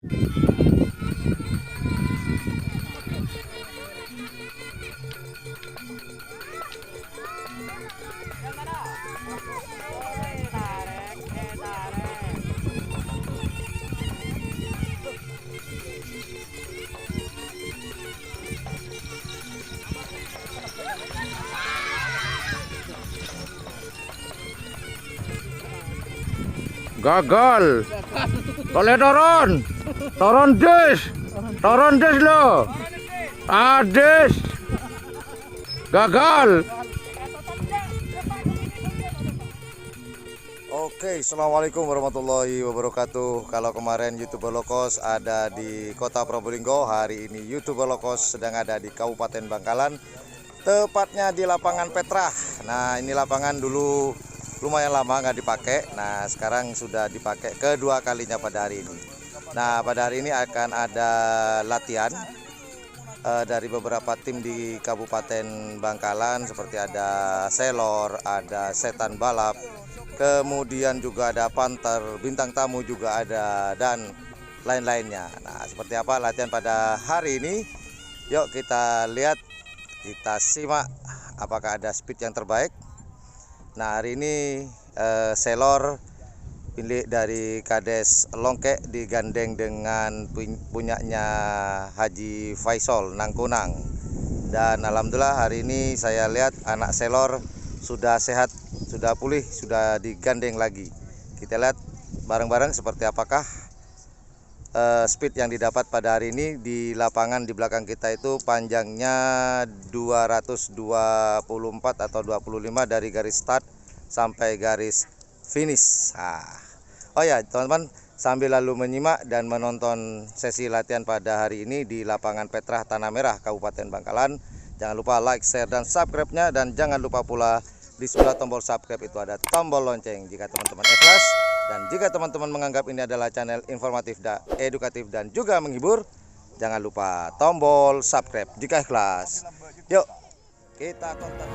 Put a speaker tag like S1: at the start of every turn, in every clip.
S1: Gagal. Boleh turun des lo. Ades. Gagal. Oke, assalamualaikum warahmatullahi wabarakatuh. Kalau kemarin YouTuber Lokos ada di Kota Probolinggo, hari ini YouTuber Lokos sedang ada di Kabupaten Bangkalan, tepatnya di lapangan Petrah. Nah, ini lapangan dulu lumayan lama nggak dipakai. Nah, sekarang sudah dipakai kedua kalinya pada hari ini. Nah, pada hari ini akan ada latihan dari beberapa tim di Kabupaten Bangkalan, seperti ada selor, ada setan balap, kemudian juga ada panter, bintang tamu juga ada, dan lain-lainnya. Nah, seperti apa latihan pada hari ini? Yuk kita lihat, kita simak apakah ada speed yang terbaik. Nah, hari ini selor milik dari Kades Longkek digandeng dengan punyanya Haji Faisal Nangkunang. Dan alhamdulillah hari ini saya lihat anak selor sudah sehat, sudah pulih, sudah digandeng lagi. Kita lihat bareng-bareng seperti apakah speed yang didapat pada hari ini. Di lapangan di belakang kita itu panjangnya 224 atau 25 dari garis start sampai garis finish. Oh ya teman-teman, sambil lalu menyimak dan menonton sesi latihan pada hari ini di lapangan Petrah Tanah Merah Kabupaten Bangkalan, jangan lupa like, share, dan subscribe-nya. Dan jangan lupa pula di sebelah tombol subscribe itu ada tombol lonceng jika teman-teman ikhlas. Dan jika teman-teman menganggap ini adalah channel informatif dan edukatif dan juga menghibur, jangan lupa tombol subscribe jika ikhlas. Yuk kita tonton.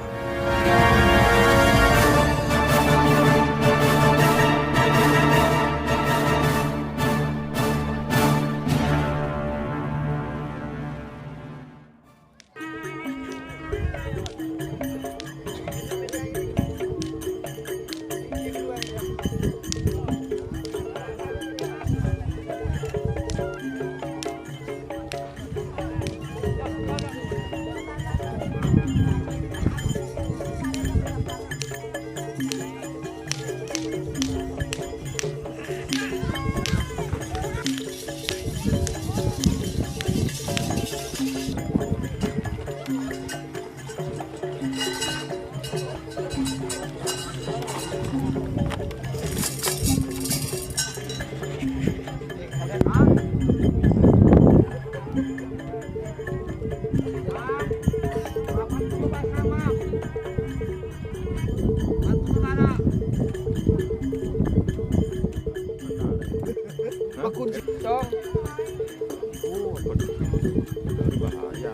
S1: Bahaya.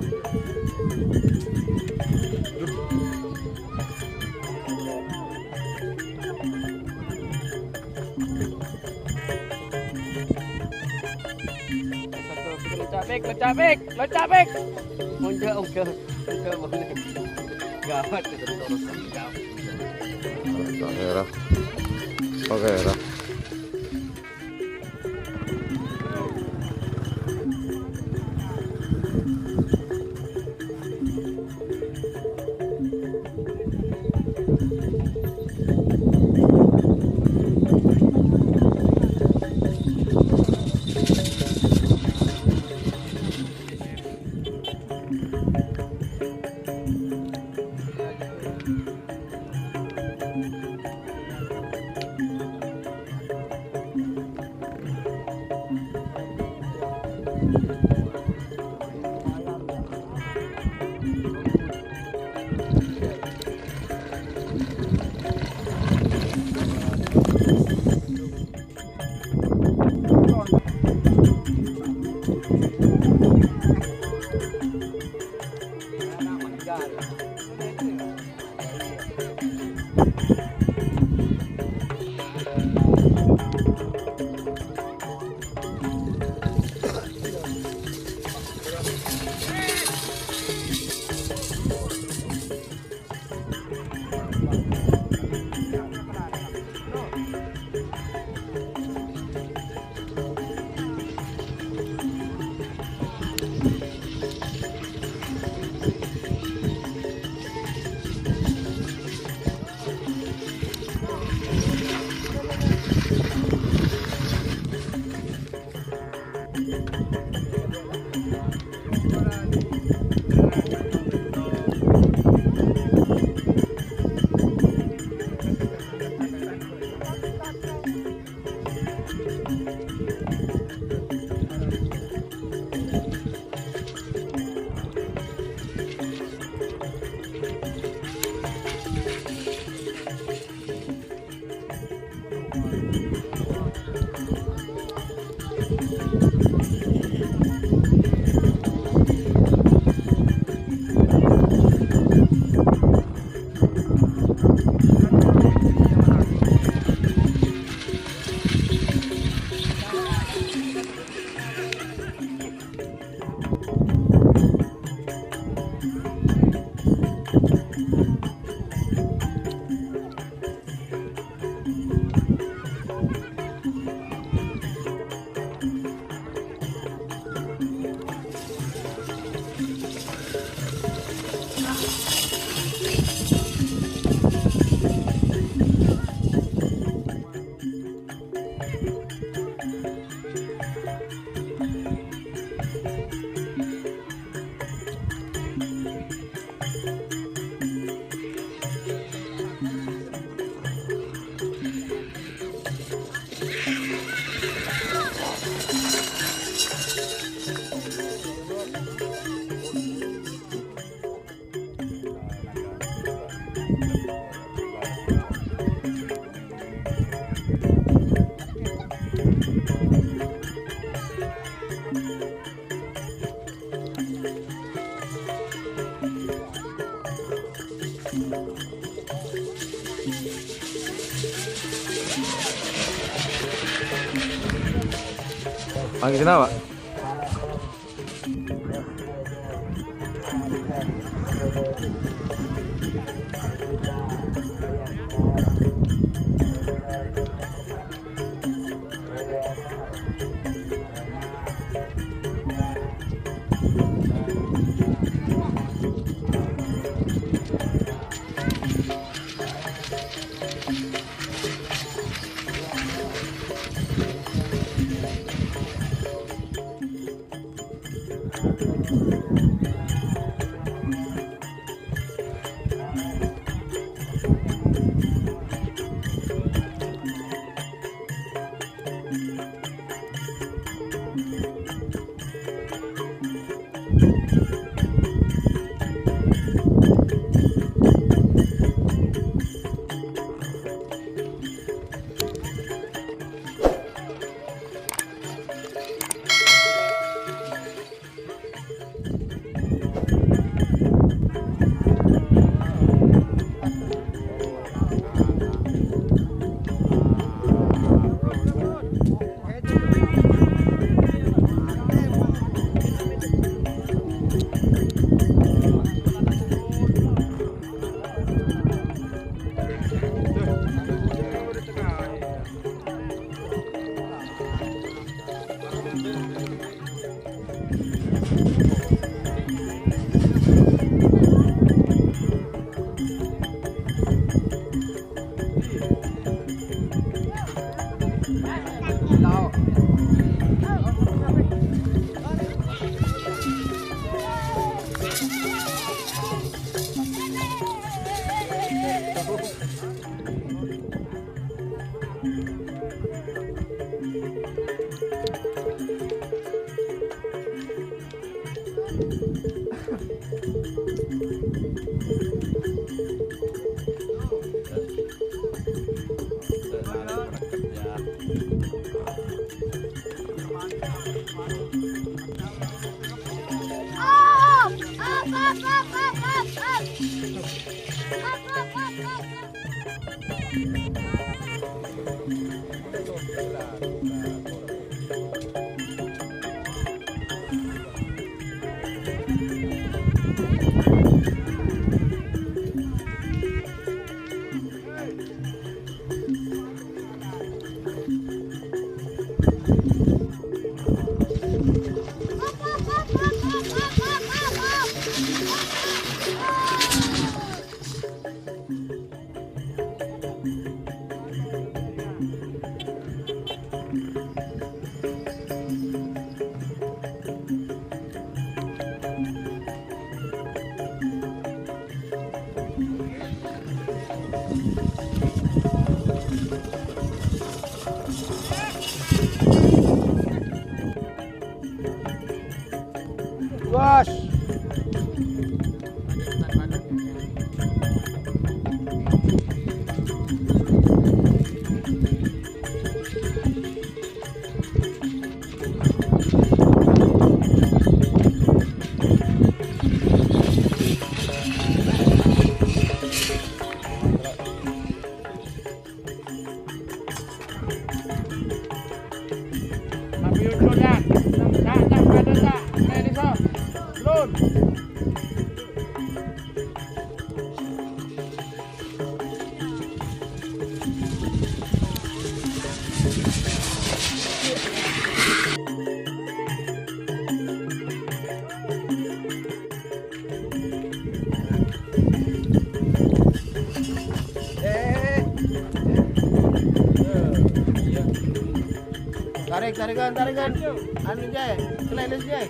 S2: Locabek. Udah boleh. Gawat itu terus
S1: Daerah. Oke, daerah. Panggil kenapa?
S2: Bos. Tarikan anu Jay, kleles Jay.